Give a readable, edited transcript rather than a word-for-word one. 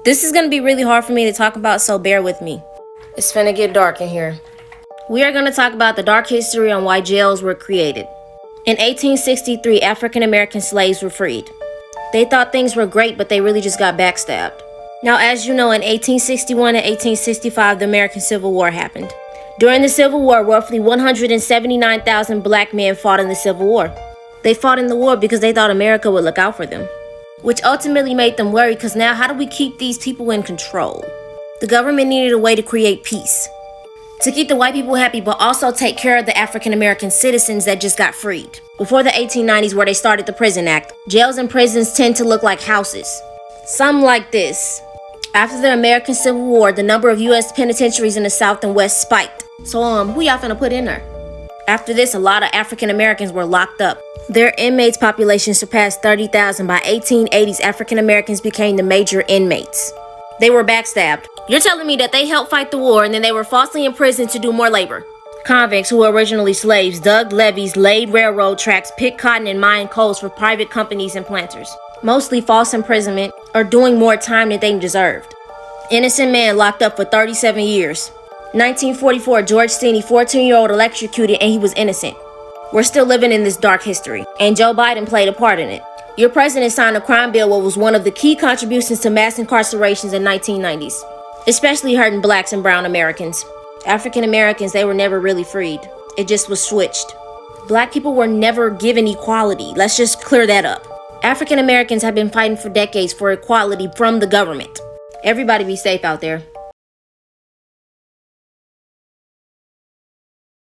This is going to be really hard for me to talk about, so bear with me. It's finna get dark in here. We are going to talk about the dark history on why jails were created. In 1863, African American slaves were freed. They thought things were great, but they really just got backstabbed. Now, as you know, in 1861 and 1865, the American Civil War happened. During the Civil War, roughly 179,000 black men fought in the Civil War. They fought in the war because they thought America would look out for them, which ultimately made them worried because now how do we keep these people in control? The government needed a way to create peace, to keep the white people happy, but also take care of the African American citizens that just got freed. Before the 1890s, where they started the Prison Act, jails and prisons tend to look like houses. Some like this. After the American Civil War, the number of U.S. penitentiaries in the South and West spiked. So, who y'all finna put in there? After this, a lot of African Americans were locked up. Their inmates population surpassed 30,000. By 1880s, African Americans became the major inmates. They were backstabbed. You're telling me that they helped fight the war and then they were falsely imprisoned to do more labor? Convicts, who were originally slaves, dug levees, laid railroad tracks, picked cotton and mined coals for private companies and planters. Mostly false imprisonment or doing more time than they deserved. Innocent man locked up for 37 years. 1944, George Steeny, 14-year-old, electrocuted and he was innocent. We're still living in this dark history, and Joe Biden played a part in it. Your president signed a crime bill what was one of the key contributions to mass incarcerations in 1990s, especially hurting blacks and brown Americans. African Americans, they were never really freed. It just was switched. Black people were never given equality. Let's just clear that up. African Americans have been fighting for decades for equality from the government. Everybody be safe out there.